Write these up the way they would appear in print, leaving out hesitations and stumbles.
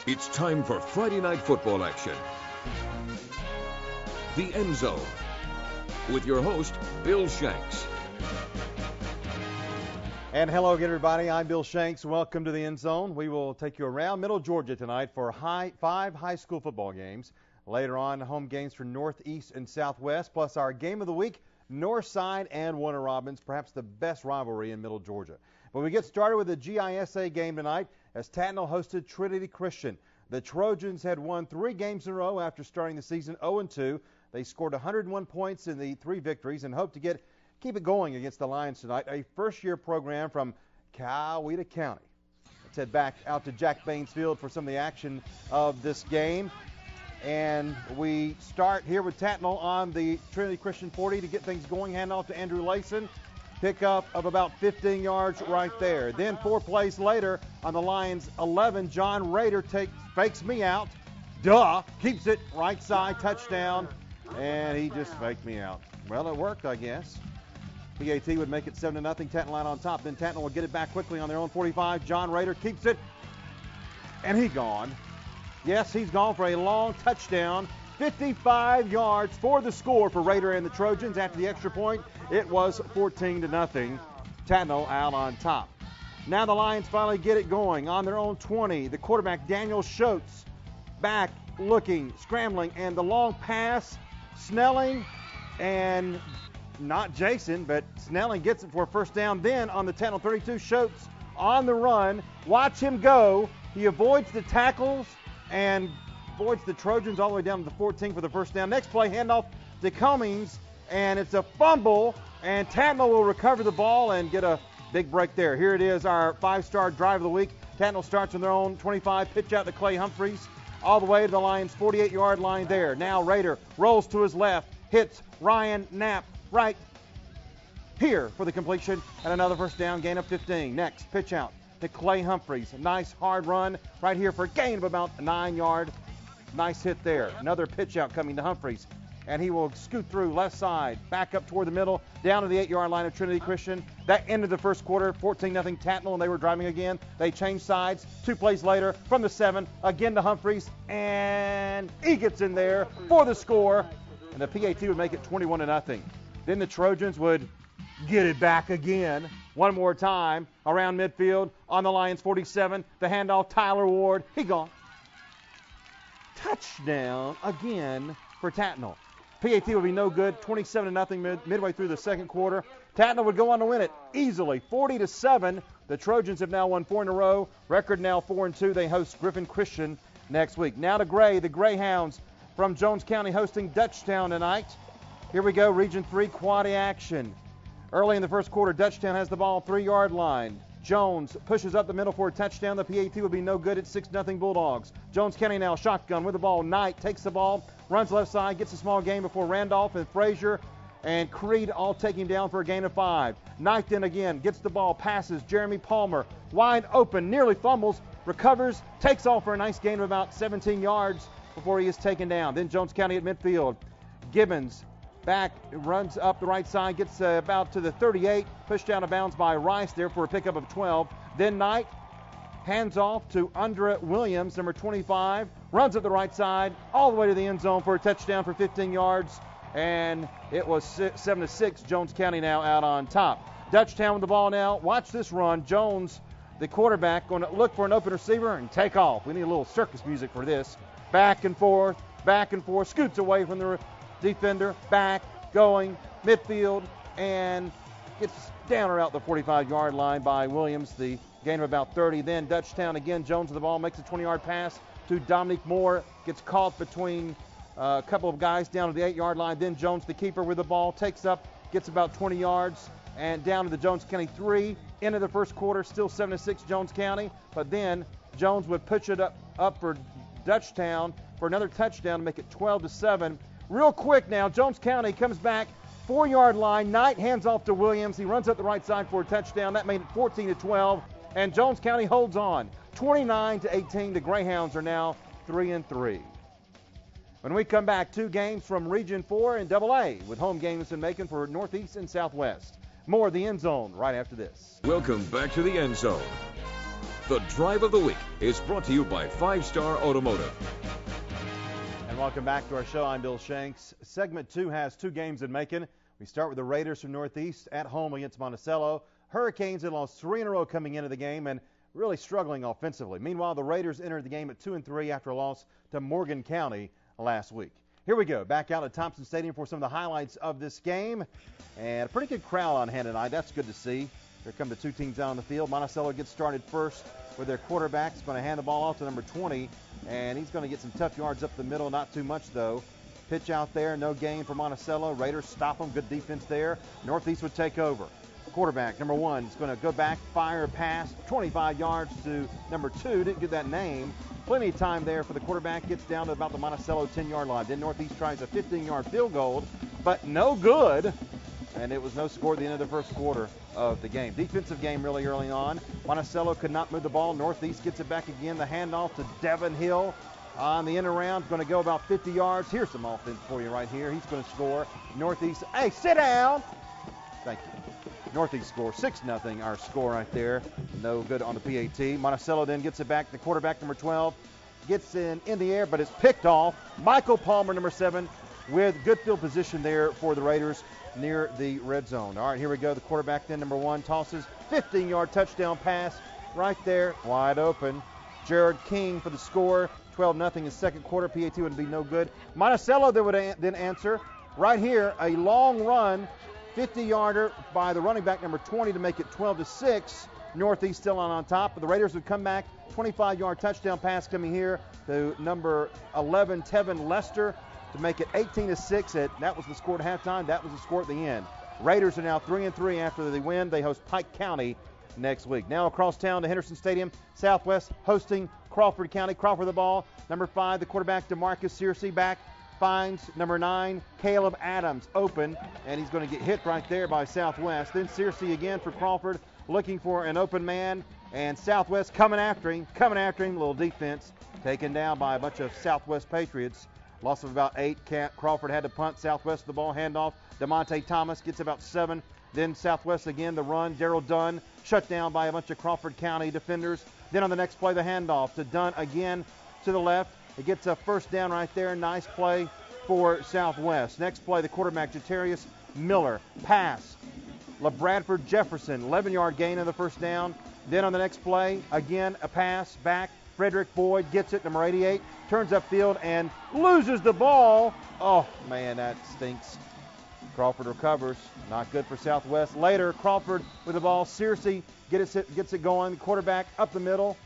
It's time for Friday night football action. The End Zone with your host, Bill Shanks. And hello again, everybody. I'm Bill Shanks. Welcome to the End Zone. We will take you around Middle Georgia tonight for five high school football games. Later on, home games for Northeast and Southwest, plus our game of the week, Northside and Warner Robins, perhaps the best rivalry in Middle Georgia. But we get started with the GISA game tonight as Tattnall hosted Trinity Christian. The Trojans had won 3 games in a row after starting the season 0-2. They scored 101 points in the 3 victories and hope to keep it going against the Lions tonight, a first-year program from Coweta County. Let's head back out to Jack Baines Field for some of the action of this game. And we start here with Tattnall on the Trinity Christian 40 to get things going. Hand off to Andrew Layson. Pickup of about 15 yards right there. Then 4 plays later on the Lions 11, John Rader fakes me out. Keeps it right side, touchdown. And he just faked me out. Well, it worked, I guess. PAT would make it 7-0. Tattnall on top. Then Tattnall will get it back quickly on their own 45. John Rader keeps it. And he's gone. Yes, he's gone for a long touchdown. 55 yards for the score for Rader and the Trojans. After the extra point, it was 14-0. Tattnall out on top. Now the Lions finally get it going on their own 20. The quarterback, Daniel Schultz, back looking, scrambling, and the long pass. Snelling and not Jason, but Snelling gets it for a first down. Then on the Tattnall 32, Schultz on the run. Watch him go. He avoids the tackles and avoids the Trojans all the way down to the 14 for the first down. Next play, handoff to Cummings, and it's a fumble, and Tattnall will recover the ball and get a big break there. Here it is, our 5-star drive of the week. Tattnall starts on their own 25, pitch out to Clay Humphreys, all the way to the Lions' 48-yard line there. Now Rader rolls to his left, hits Ryan Knapp right here for the completion, and another first down, gain of 15. Next, pitch out to Clay Humphreys. Nice hard run right here for a gain of about 9 yards. Nice hit there. Another pitch out coming to Humphreys. And he will scoot through left side, back up toward the middle, down to the 8-yard line of Trinity Christian. That ended the first quarter, 14-0 Tattnall, and they were driving again. They changed sides. 2 plays later, from the 7, again to Humphreys, and he gets in there for the score. And the PAT would make it 21-0. Then the Trojans would get it back again. One more time around midfield on the Lions 47. The handoff, Tyler Ward. He gone. Touchdown again for Tattnall. PAT would be no good. 27-0 midway through the second quarter. Tattnall would go on to win it easily, 40-7. The Trojans have now won 4 in a row. Record now 4-2. They host Griffin Christian next week. Now to Gray, the Greyhounds from Jones County hosting Dutchtown tonight. Here we go, Region 3 quad action. Early in the first quarter, Dutchtown has the ball 3-yard line. Jones pushes up the middle for a touchdown. The PAT will be no good at 6-0 Bulldogs. Jones County now shotgun with the ball. Knight takes the ball, runs left side, gets a small gain before Randolph and Frazier and Creed all take him down for a gain of 5. Knight then again gets the ball, passes. Jeremy Palmer wide open, nearly fumbles, recovers, takes off for a nice gain of about 17 yards before he is taken down. Then Jones County at midfield. Gibbons back, runs up the right side, gets about to the 38, pushed out of bounds by Rice there for a pickup of 12. Then Knight hands off to Andra Williams, number 25, runs up the right side all the way to the end zone for a touchdown for 15 yards, and it was 7-6. Jones County now out on top. Dutchtown with the ball now. Watch this run. Jones, the quarterback, going to look for an open receiver and take off. We need a little circus music for this. Back and forth, scoots away from the defender, back, going, midfield, and gets down or out the 45-yard line by Williams, the gain of about 30. Then Dutchtown again, Jones with the ball, makes a 20-yard pass to Dominique Moore, gets caught between a couple of guys down to the 8-yard line. Then Jones, the keeper, with the ball, takes up, gets about 20 yards, and down to the Jones County 3. End of the first quarter, still 7-6 Jones County, but then Jones would push it up for Dutchtown for another touchdown to make it 12-7. Real quick now, Jones County comes back, 4-yard line. Knight hands off to Williams. He runs up the right side for a touchdown. That made it 14-12, and Jones County holds on. 29-18. The Greyhounds are now 3-3. When we come back, 2 games from Region 4 and AA with home games in Macon for Northeast and Southwest. More of the End Zone right after this. Welcome back to the End Zone. The Drive of the Week is brought to you by 5 Star Automotive. And welcome back to our show. I'm Bill Shanks. Segment 2 has 2 games in Macon. We start with the Raiders from Northeast at home against Monticello. Hurricanes had lost 3 in a row coming into the game and really struggling offensively. Meanwhile, the Raiders entered the game at 2-3 after a loss to Morgan County last week. Here we go, back out at Thompson Stadium for some of the highlights of this game. And a pretty good crowd on hand tonight. That's good to see. Here come the 2 teams out on the field. Monticello gets started first with their quarterback. He's going to hand the ball off to number 20, and he's going to get some tough yards up the middle. Not too much, though. Pitch out there, no gain for Monticello. Raiders stop them. Good defense there. Northeast would take over. Quarterback, number 1, is going to go back, fire, pass, 25 yards to number 2. Didn't get that name. Plenty of time there for the quarterback. Gets down to about the Monticello 10-yard line. Then Northeast tries a 15-yard field goal, but no good. And it was no score at the end of the first quarter of the game. Defensive game really early on. Monticello could not move the ball. Northeast gets it back again. The handoff to Devin Hill on the end around. Going to go about 50 yards. Here's some offense for you right here. He's going to score. Northeast, hey, sit down. Thank you. Northeast scores 6-0, our score right there. No good on the PAT. Monticello then gets it back. The quarterback, number 12, gets in the air, but it's picked off. Michael Palmer, number 7, with good field position there for the Raiders near the red zone. All right, here we go. The quarterback then, number 1, tosses 15-yard touchdown pass right there, wide open. Jared King for the score. 12-0 in second quarter. PAT would be no good. Monticello then would then answer right here, a long run, 50-yarder by the running back, number 20, to make it 12-6. Northeast still on top, but the Raiders would come back. 25-yard touchdown pass coming here to number 11, Tevin Lester, to make it 18-6. That was the score at halftime. That was the score at the end. Raiders are now 3-3 after the win. They host Pike County next week. Now across town to Henderson Stadium, Southwest hosting Crawford County. Crawford the ball. Number 5, the quarterback, DeMarcus Searcy, back. Finds number 9, Caleb Adams, open, and he's going to get hit right there by Southwest. Then Searcy again for Crawford, looking for an open man, and Southwest coming after him. Little defense taken down by a bunch of Southwest Patriots. Loss of about 8. Crawford had to punt. Southwest the ball, handoff. DeMonte Thomas gets about 7. Then Southwest again, the run. Darrell Dunn shut down by a bunch of Crawford County defenders. Then on the next play, the handoff to Dunn again to the left. It gets a first down right there. Nice play for Southwest. Next play, the quarterback, Jatarius Miller. Pass. LaBradford Jefferson, 11-yard gain on the first down. Then on the next play, again, a pass back. Frederick Boyd gets it, number 88. Turns upfield and loses the ball. Oh, man, that stinks. Crawford recovers. Not good for Southwest. Later, Crawford with the ball. Searcy gets it going. Quarterback up the middle.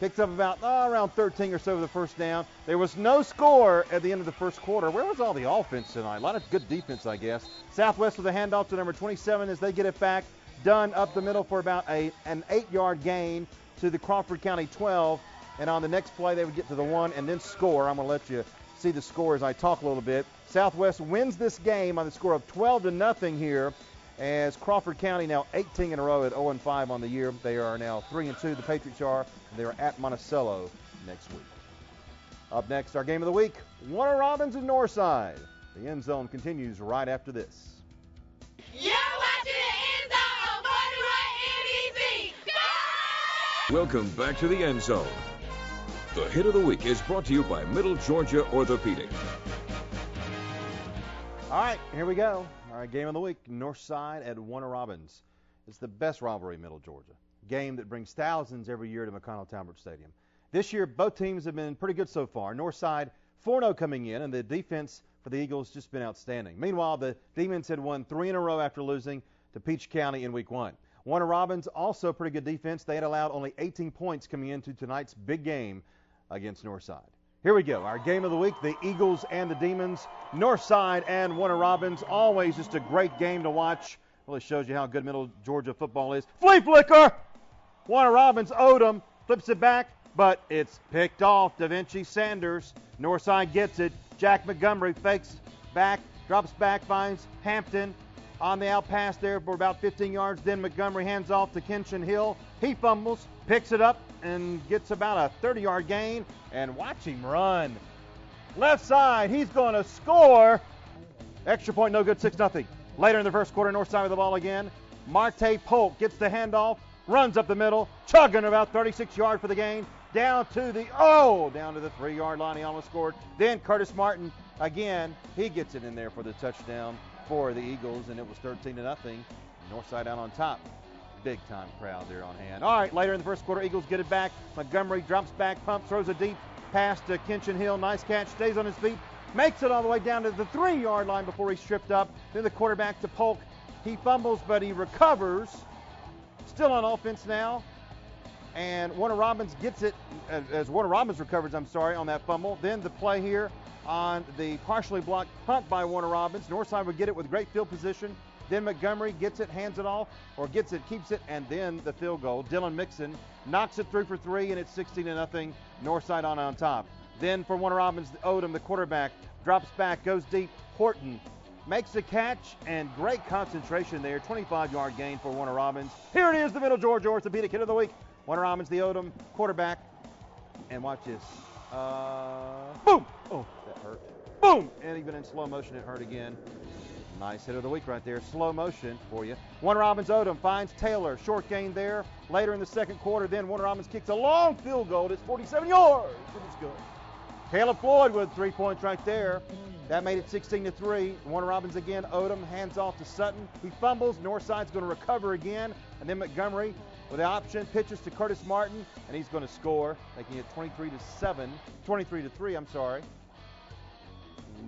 Picks up about around 13 or so of the first down. There was no score at the end of the first quarter. Where was all the offense tonight? A lot of good defense, I guess. Southwest with a handoff to number 27 as they get it back. Dunn up the middle for about an 8-yard gain to the Crawford County 12. And on the next play, they would get to the 1 and then score. I'm going to let you see the score as I talk a little bit. Southwest wins this game on the score of 12-0 here, as Crawford County now 18 in a row at 0-5 on the year. They are now 3-2. The Patriots are. They are at Monticello next week. Up next, our game of the week, Warner Robins and Northside. The End Zone continues right after this. You're watching the End Zone on 41 NBC. Go! Welcome back to the End Zone. The Hit of the Week is brought to you by Middle Georgia Orthopedic. All right, here we go. All right, game of the week, Northside at Warner Robins. It's the best rivalry in Middle Georgia. Game that brings thousands every year to McConnell-Talbert Stadium. This year, both teams have been pretty good so far. Northside 4-0 coming in, and the defense for the Eagles just been outstanding. Meanwhile, the Demons had won 3 in a row after losing to Peach County in Week 1. Warner Robins also pretty good defense. They had allowed only 18 points coming into tonight's big game against Northside. Here we go, our game of the week, the Eagles and the Demons. Northside and Warner Robins, always just a great game to watch. Really shows you how good Middle Georgia football is. Flea flicker! Warner Robins owed him, flips it back, but it's picked off. Da Vinci Sanders, Northside gets it. Jack Montgomery fakes back, drops back, finds Hampton on the out pass there for about 15 yards. Then Montgomery hands off to Kenshin Hill. He fumbles, picks it up, and gets about a 30-yard gain. And watch him run. Left side, he's going to score. Extra point, no good, 6-0. Later in the first quarter, Northside with the ball again. Marte Polk gets the handoff runs up the middle, chugging about 36 yards for the gain, down to the 3-yard line. He almost scored. Then Curtis Martin, again, he gets it in there for the touchdown for the Eagles, and it was 13-0. Northside out on top. Big time crowd there on hand. All right, later in the first quarter, Eagles get it back. Montgomery drops back, pump, throws a deep pass to Kenshin Hill. Nice catch, stays on his feet, makes it all the way down to the 3-yard line before he's stripped up. Then the quarterback to Polk. He fumbles, but he recovers. Still on offense now. And Warner Robbins gets it, as Warner Robbins recovers, on that fumble. Then the play here on the partially blocked punt by Warner Robbins. Northside would get it with great field position. Then Montgomery gets it, hands it off, or gets it, keeps it, and then the field goal. Dylan Mixon knocks it through for 3, and it's 16-0. Northside on top. Then for Warner Robbins, Odom, the quarterback, drops back, goes deep. Horton makes the catch, and great concentration there. 25-yard gain for Warner Robbins. Here it is, the Middle Georgia Orthopedic Hit of the Week. Warner Robbins, the Odom quarterback. And watch this. Boom! Oh, that hurt. Boom! And even in slow motion, it hurt again. Nice hit of the week right there. Slow motion for you. Warner Robbins, Odom finds Taylor. Short gain there. Later in the second quarter, then Warner Robbins kicks a long field goal. It's 47 yards. It is good. Caleb Floyd with 3 points right there. That made it 16-3. Warner Robbins again. Odom hands off to Sutton. He fumbles. Northside's going to recover again. And then Montgomery with the option pitches to Curtis Martin, and he's going to score, making it 23-3. I'm sorry.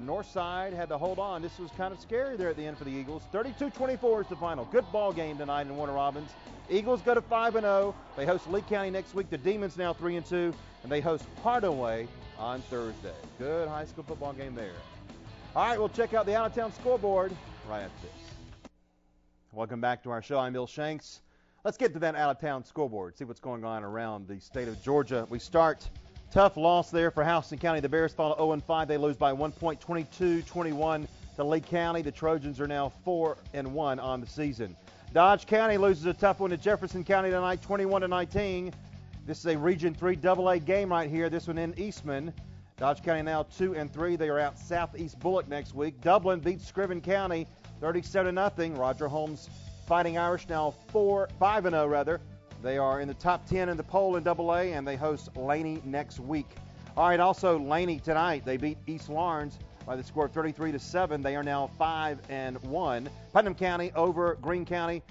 Northside had to hold on. This was kind of scary there at the end for the Eagles. 32-24 is the final. Good ball game tonight in Warner Robbins. Eagles go to 5-0. They host Lee County next week. The Demons now 3-2, and they host Hardaway on Thursday. Good high school football game there. All right, we'll check out the out-of-town scoreboard right after this. Welcome back to our show. I'm Bill Shanks. Let's get to that out-of-town scoreboard, see what's going on around the state of Georgia. We start. Tough loss there for Houston County. The Bears fall to 0-5. They lose by 1 point, 22-21 to Lee County. The Trojans are now 4-1 on the season. Dodge County loses a tough one to Jefferson County tonight, 21-19. This is a Region 3 AA game right here. This one in Eastman. Dodge County now 2-3. They are out Southeast Bullock next week. Dublin beats Scriven County 37-0. Roger Holmes Fighting Irish now 5-0 rather. They are in the top 10 in the poll in AA, and they host Laney next week. All right, also Laney tonight. They beat East Lawrence by the score of 33-7. They are now 5-1. Putnam County over Greene County,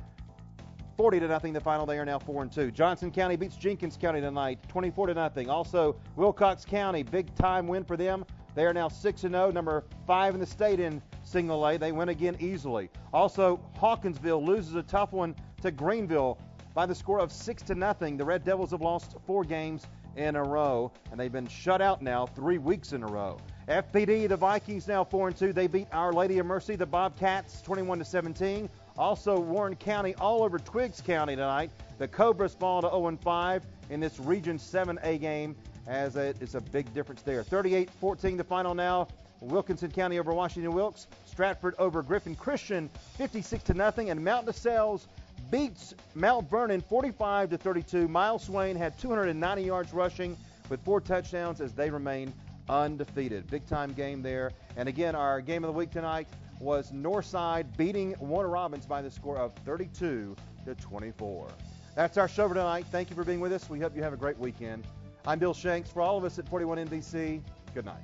40-0 the final. They are now 4-2. Johnson County beats Jenkins County tonight, 24-0. Also Wilcox County, big time win for them. They are now 6-0, number 5 in the state in single A. They win again easily. Also Hawkinsville loses a tough one to Greenville by the score of 6-0. The Red Devils have lost 4 games in a row, and they've been shut out now 3 weeks in a row. FPD, the Vikings now 4-2. They beat Our Lady of Mercy, the Bobcats, 21-17. Also Warren County all over Twiggs County tonight. The Cobras fall to 0-5 in this Region 7A game, as it's a big difference there. 38-14 the final now. Wilkinson County over Washington Wilkes. Stratford over Griffin Christian, 56-0. And Mount DeSales beats Mount Vernon 45-32. Miles Swain had 290 yards rushing with 4 touchdowns as they remain undefeated. Big time game there. And again, our game of the week tonight was Northside beating Warner Robbins by the score of 32-24. That's our show for tonight. Thank you for being with us. We hope you have a great weekend. I'm Bill Shanks. For all of us at 41 NBC, good night.